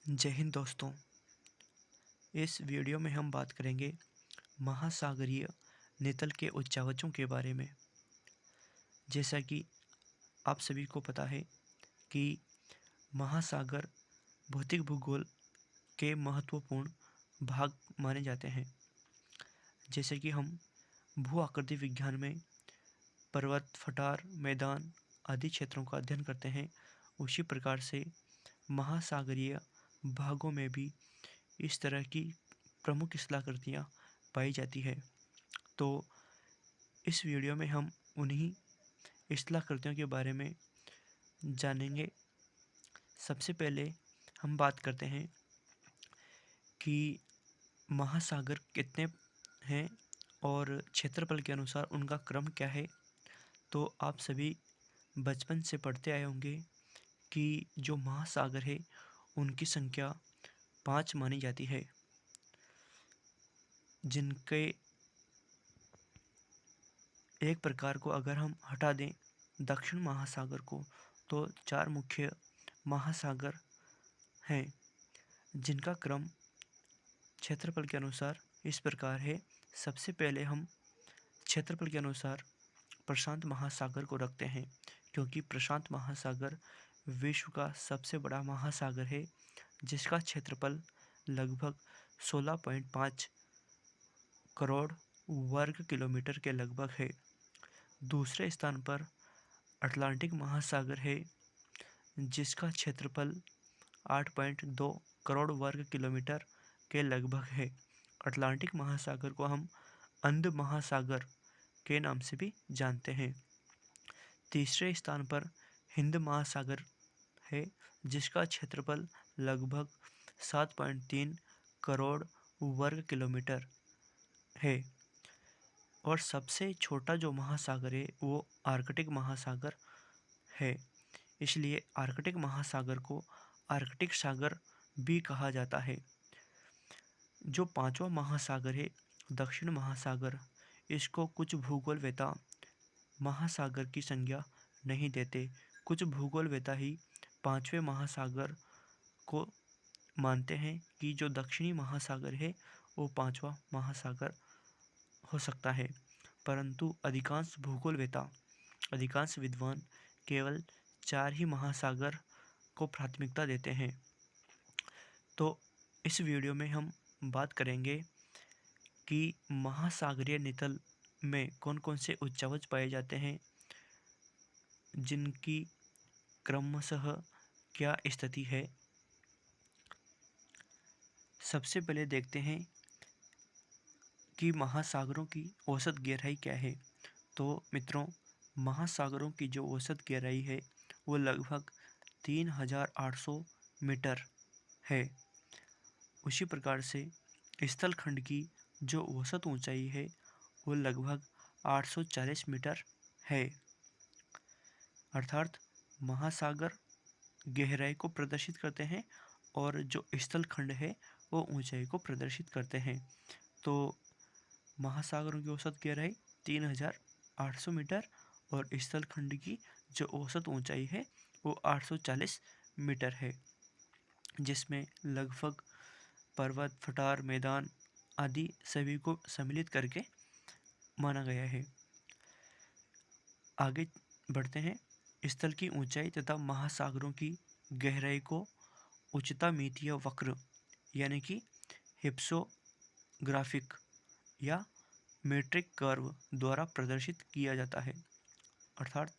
जय हिंद दोस्तों। इस वीडियो में हम बात करेंगे महासागरीय नितल के उच्चावचों के बारे में। जैसा कि आप सभी को पता है कि महासागर भौतिक भूगोल के महत्वपूर्ण भाग माने जाते हैं। जैसे कि हम भू आकृति विज्ञान में पर्वत, फटार, मैदान आदि क्षेत्रों का अध्ययन करते हैं, उसी प्रकार से महासागरीय भागों में भी इस तरह की प्रमुख स्थलाकृतियाँ पाई जाती है। तो इस वीडियो में हम उन्हीं स्थलाकृतियों के बारे में जानेंगे। सबसे पहले हम बात करते हैं कि महासागर कितने हैं और क्षेत्रफल के अनुसार उनका क्रम क्या है। तो आप सभी बचपन से पढ़ते आए होंगे कि जो महासागर है उनकी संख्या 5 मानी जाती है, जिनके एक प्रकार को अगर हम हटा दें दक्षिण महासागर को, तो 4 मुख्य महासागर हैं, जिनका क्रम क्षेत्रफल के अनुसार इस प्रकार है। सबसे पहले हम क्षेत्रफल के अनुसार प्रशांत महासागर को रखते हैं, क्योंकि प्रशांत महासागर विश्व का सबसे बड़ा महासागर है, जिसका क्षेत्रफल लगभग 16.5 करोड़ वर्ग किलोमीटर के लगभग है। दूसरे स्थान पर अटलांटिक महासागर है, जिसका क्षेत्रफल 8.2 करोड़ वर्ग किलोमीटर के लगभग है। अटलांटिक महासागर को हम अंध महासागर के नाम से भी जानते हैं। तीसरे स्थान पर हिंद महासागर है, जिसका क्षेत्रफल लगभग 7.3 करोड़ वर्ग किलोमीटर है। और सबसे छोटा जो महासागर है वो आर्कटिक महासागर है, इसलिए आर्कटिक महासागर को आर्कटिक सागर भी कहा जाता है। जो पांचवा महासागर है दक्षिण महासागर, इसको कुछ भूगोलवेता महासागर की संज्ञा नहीं देते। कुछ भूगोलवेता ही पांचवें महासागर को मानते हैं कि जो दक्षिणी महासागर है वो पांचवा महासागर हो सकता है, परंतु अधिकांश विद्वान केवल 4 ही महासागर को प्राथमिकता देते हैं। तो इस वीडियो में हम बात करेंगे कि महासागरीय नितल में कौन कौन से उच्चावच पाए जाते हैं, जिनकी क्रमशः क्या स्थिति है। सबसे पहले देखते हैं कि महासागरों की औसत गहराई क्या है। तो मित्रों, महासागरों की जो औसत गहराई है वो लगभग 3800 मीटर है। उसी प्रकार से स्थलखंड की जो औसत ऊंचाई है वो लगभग 840 मीटर है। अर्थात महासागर गहराई को प्रदर्शित करते हैं और जो स्थलखंड है वो ऊंचाई को प्रदर्शित करते हैं। तो महासागरों की औसत गहराई 3800 मीटर और स्थलखंड की जो औसत ऊंचाई है वो 840 मीटर है, जिसमें लगभग पर्वत, फटार, मैदान आदि सभी को सम्मिलित करके माना गया है। आगे बढ़ते हैं। स्थल की ऊंचाई तथा महासागरों की गहराई को उच्चतामीतीय वक्र यानी कि हिप्सोग्राफिक या मीट्रिक कर्व द्वारा प्रदर्शित किया जाता है। अर्थात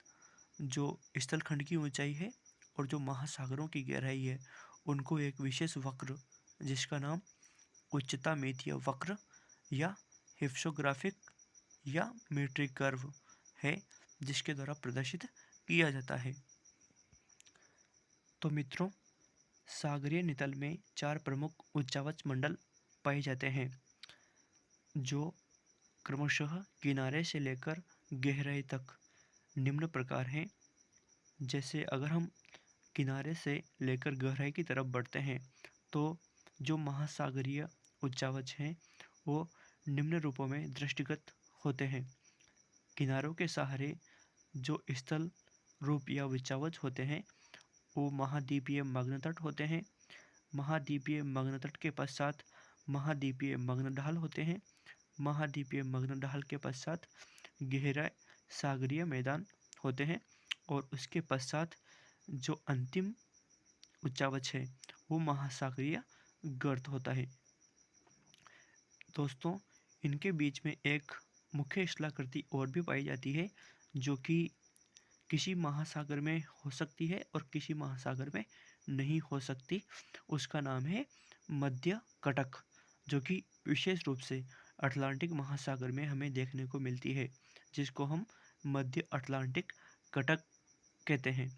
जो स्थलखंड की ऊंचाई है और जो महासागरों की गहराई है उनको एक विशेष वक्र, जिसका नाम उच्चतामीतीय वक्र या हिप्सोग्राफिक या मीट्रिक कर्व है, जिसके द्वारा प्रदर्शित किया जाता है। तो मित्रों, सागरीय नितल में 4 प्रमुख उच्चावच मंडल पाए जाते हैं, जो क्रमशः किनारे से लेकर गहराई तक निम्न प्रकार हैं। जैसे अगर हम किनारे से लेकर गहराई की तरफ बढ़ते हैं तो जो महासागरीय उच्चावच हैं वो निम्न रूपों में दृष्टिगत होते हैं। किनारों के सहारे जो स्थल रूप या उच्चावच होते हैं वो महाद्वीपीय मग्न तट होते हैं। महाद्वीपीय मग्न तट के पश्चात महाद्वीपीय मग्न ढाल होते हैं। महाद्वीपीय मग्न ढाल के पश्चात गहरा सागरीय मैदान होते हैं और उसके पश्चात जो अंतिम उच्चावच है वो महासागरीय गर्त होता है। दोस्तों, इनके बीच में एक मुख्य शिलाकृति और भी पाई जाती है जो कि किसी महासागर में हो सकती है और किसी महासागर में नहीं हो सकती। उसका नाम है मध्य कटक, जो कि विशेष रूप से अटलांटिक महासागर में हमें देखने को मिलती है, जिसको हम मध्य अटलांटिक कटक कहते हैं।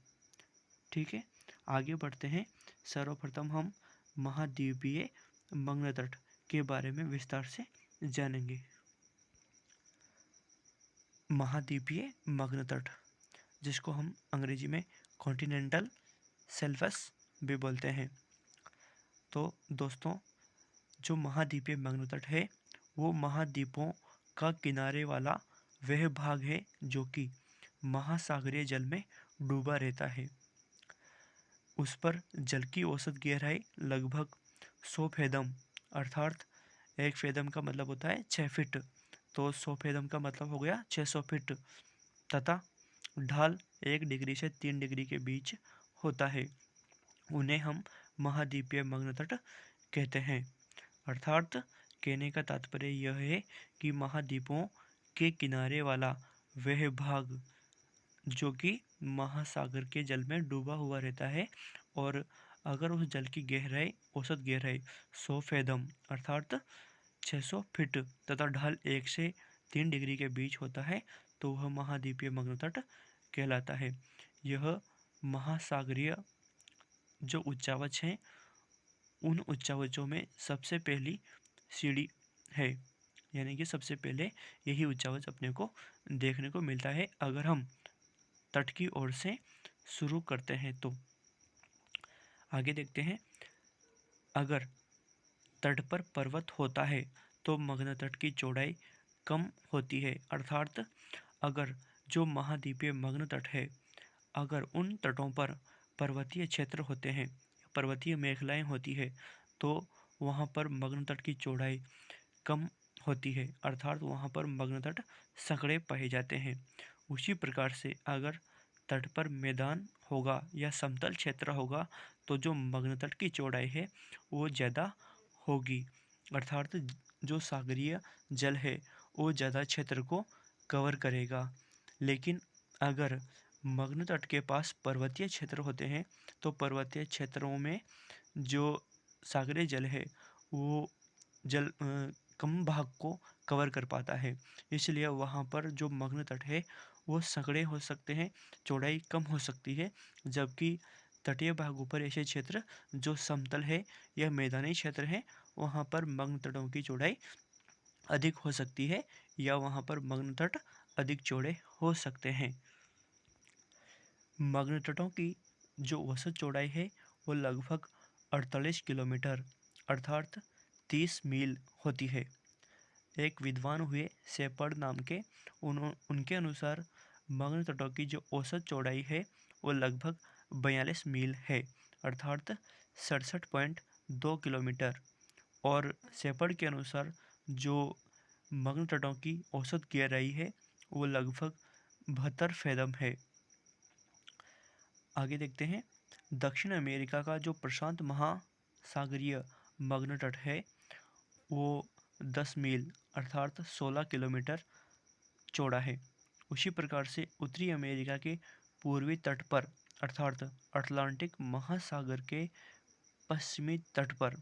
ठीक है, आगे बढ़ते हैं। सर्वप्रथम हम महाद्वीपीय मग्न तट के बारे में विस्तार से जानेंगे। महाद्वीपीय मग्न तट, जिसको हम अंग्रेजी में कॉन्टिनेंटल शेल्फ्स भी बोलते हैं। तो दोस्तों, जो महाद्वीपीय मग्न तट है वो महाद्वीपों का किनारे वाला वह भाग है जो कि महासागरीय जल में डूबा रहता है। उस पर जल की औसत गहराई लगभग 100 फेदम, अर्थात एक फेदम का मतलब होता है 6 फीट, तो 100 फेदम का मतलब हो गया 600 फीट, तथा ढाल 1 डिग्री से 3 डिग्री के बीच होता है। उन्हें हम महाद्वीपीय मग्न तट कहते हैं। अर्थात कहने का तात्पर्य यह है कि महाद्वीपों के किनारे वाला वह भाग जो कि महासागर के जल में डूबा हुआ रहता है, और अगर उस जल की गहराई, औसत गहराई 100 फेदम अर्थात 600 फीट तथा ढाल 1 से 3 डिग्री के बीच होता है, तो वह महाद्वीपीय मग्न तट कहलाता है। यह महासागरीय जो उच्चावच हैं उन उच्चावचों में सबसे पहली सीढ़ी है, यानी कि सबसे पहले यही उच्चावच अपने को देखने को मिलता है अगर हम तट की ओर से शुरू करते हैं। तो आगे देखते हैं। अगर तट पर पर्वत होता है तो मग्न तट की चौड़ाई कम होती है, अर्थात अगर जो महाद्वीपीय मग्न तट है, अगर उन तटों पर पर्वतीय क्षेत्र होते हैं, पर्वतीय मेखलाएं होती है, तो वहाँ पर मग्न तट की चौड़ाई कम होती है, अर्थात वहाँ पर मग्न तट संकरे पाए जाते हैं। उसी प्रकार से अगर तट पर मैदान होगा या समतल क्षेत्र होगा तो जो मग्न तट की चौड़ाई है वो ज़्यादा होगी, अर्थात जो सागरीय जल है वो ज़्यादा क्षेत्र को कवर करेगा। लेकिन अगर मग्न तट के पास पर्वतीय क्षेत्र होते हैं तो पर्वतीय क्षेत्रों में जो सागरीय जल है वो जल कम भाग को कवर कर पाता है, इसलिए वहाँ पर जो मग्न तट है वो संकरे हो सकते हैं, चौड़ाई कम हो सकती है। जबकि तटीय भागों पर ऐसे क्षेत्र जो समतल है या मैदानी क्षेत्र है वहाँ पर मग्न तटों की चौड़ाई अधिक हो सकती है, या वहाँ पर मग्न तट अधिक चौड़े हो सकते हैं। मग्न तटों की जो औसत चौड़ाई है वो लगभग 48 किलोमीटर अर्थात 30 मील होती है। एक विद्वान हुए शेपर्ड नाम के, उनके अनुसार मग्न तटों की जो औसत चौड़ाई है वो लगभग 42 मील है, अर्थात 67.2 किलोमीटर। और शेपर्ड के अनुसार जो मग्न तटों की औसत गहराई है वो लगभग 72 फेदम है। आगे देखते हैं। दक्षिण अमेरिका का जो प्रशांत महासागरीय मग्न तट है वो 10 मील अर्थात 16 किलोमीटर चौड़ा है। उसी प्रकार से उत्तरी अमेरिका के पूर्वी तट पर अर्थात अटलांटिक महासागर के पश्चिमी तट पर,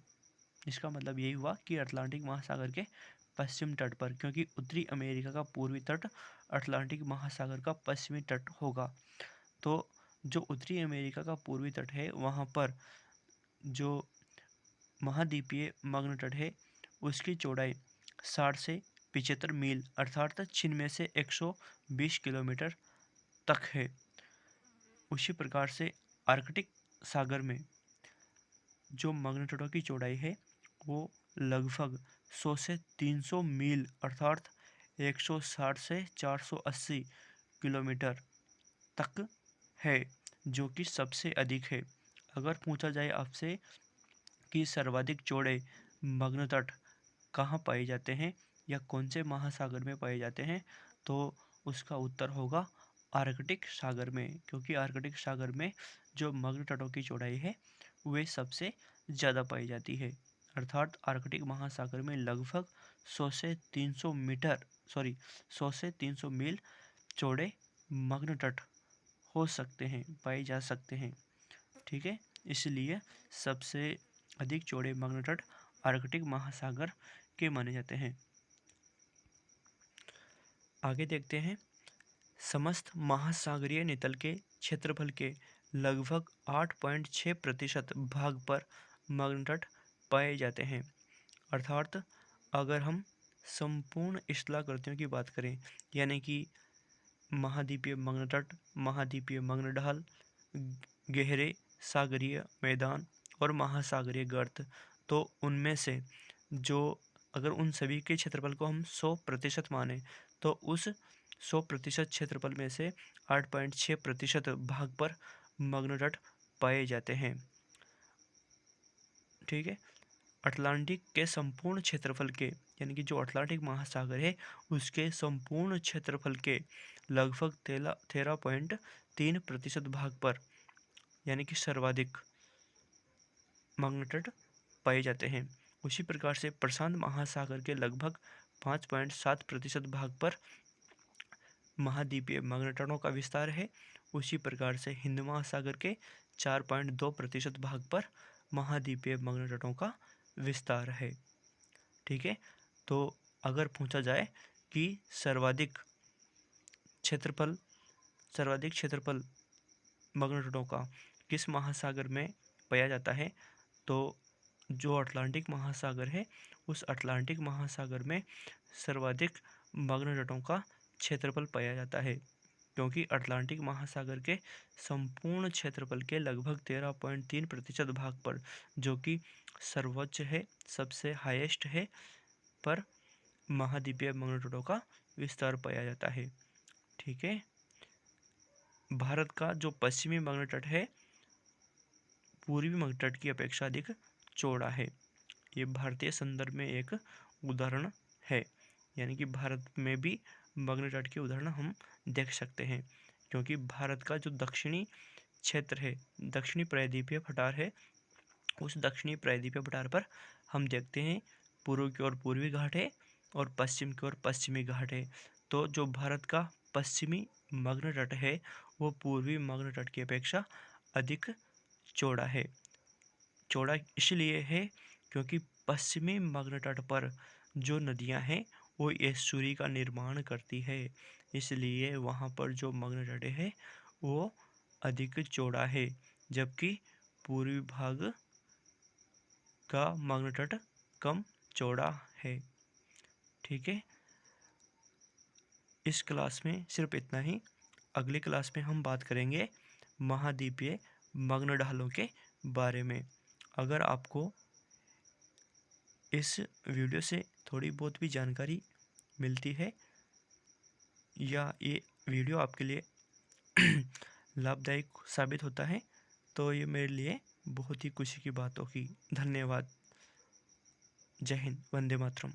इसका मतलब यही हुआ कि अटलांटिक महासागर के पश्चिम तट पर, क्योंकि उत्तरी अमेरिका का पूर्वी तट अटलांटिक महासागर का पश्चिमी तट होगा। तो जो उत्तरी अमेरिका का पूर्वी तट है वहाँ पर जो महाद्वीपीय मग्न तट है उसकी चौड़ाई 60 से 75 मील अर्थात 96 से 120 किलोमीटर तक है। उसी प्रकार से आर्कटिक सागर में जो मग्न तटों की चौड़ाई है वो लगभग 100 से 300 मील अर्थात 160 से 480 किलोमीटर तक है, जो कि सबसे अधिक है। अगर पूछा जाए आपसे कि सर्वाधिक चौड़े मग्न तट कहाँ पाए जाते हैं या कौन से महासागर में पाए जाते हैं, तो उसका उत्तर होगा आर्कटिक सागर में, क्योंकि आर्कटिक सागर में जो मग्न तटों की चौड़ाई है वे सबसे ज़्यादा पाई जाती है। अर्थात आर्कटिक महासागर में लगभग 100 से 300 मीटर 100 से 300 मील चौड़े मग्न तट हो सकते हैं, पाए जा सकते हैं। ठीक है, इसलिए सबसे अधिक चौड़े मग्न तट आर्कटिक महासागर के माने जाते हैं। आगे देखते हैं, समस्त महासागरीय नितल के क्षेत्रफल के लगभग 8.6% भाग पर मग्न तट पाए जाते हैं। अर्थात अगर हम संपूर्ण स्थलाकृतियों की बात करें, यानी कि महाद्वीपीय मग्न तट, महाद्वीपीय मग्न ढाल, गहरे सागरीय मैदान और महासागरीय गर्त, तो उनमें से जो अगर उन सभी के क्षेत्रफल को हम 100% माने, तो उस 100% क्षेत्रफल में से 8.6% भाग पर मग्न तट पाए जाते हैं। ठीक है, अटलांटिक के संपूर्ण क्षेत्रफल के, यानी कि जो अटलांटिक महासागर है उसके संपूर्ण क्षेत्रफल के लगभग 13.3% भाग पर, यानी कि सर्वाधिक मग्न तट पाए जाते हैं। उसी प्रकार से प्रशांत महासागर के लगभग 5.7% भाग पर महाद्वीपीय मग्न तटों का विस्तार है। उसी प्रकार से हिंद महासागर के 4.2% भाग पर महाद्वीपीय मग्न तटों का विस्तार है। ठीक है, तो अगर पूछा जाए कि सर्वाधिक क्षेत्रफल मग्न तटों का किस महासागर में पाया जाता है, तो जो अटलांटिक महासागर है उस अटलांटिक महासागर में सर्वाधिक मग्न तटों का क्षेत्रफल पाया जाता है, क्योंकि अटलांटिक महासागर के संपूर्ण क्षेत्रफल के लगभग 13.3% भाग पर, जो कि सर्वोच्च है, सबसे हाईएस्ट है, पर महाद्वीपीय मग्न तटों का विस्तार पाया जाता है। ठीक है, भारत का जो पश्चिमी मग्न तट है पूर्वी मग्न तट की अपेक्षा अधिक चौड़ा है। ये भारतीय संदर्भ में एक उदाहरण है, यानी कि भारत में भी मग्न तट के उदाहरण हम देख सकते हैं, क्योंकि भारत का जो दक्षिणी क्षेत्र है, दक्षिणी प्रायद्वीपीय पठार है, उस दक्षिणी प्रायद्वीपीय पठार पर हम देखते हैं पूर्व की ओर पूर्वी घाट है और पश्चिम की ओर पश्चिमी घाट है। तो जो भारत का पश्चिमी मग्न तट है वो पूर्वी मग्न तट की अपेक्षा अधिक चौड़ा है। चौड़ा इसलिए है क्योंकि पश्चिमी मग्न तट पर जो नदियां हैं वो एस्चुरी का निर्माण करती है, इसलिए वहाँ पर जो मग्न तट है वो अधिक चौड़ा है, जबकि पूर्वी भाग का मग्न तट कम चौड़ा है। ठीक है, इस क्लास में सिर्फ इतना ही। अगली क्लास में हम बात करेंगे महाद्वीपीय मग्न ढालों के बारे में। अगर आपको इस वीडियो से थोड़ी बहुत भी जानकारी मिलती है या ये वीडियो आपके लिए लाभदायक साबित होता है, तो ये मेरे लिए बहुत ही खुशी की बात होगी। धन्यवाद। जय हिंद, वंदे मातरम।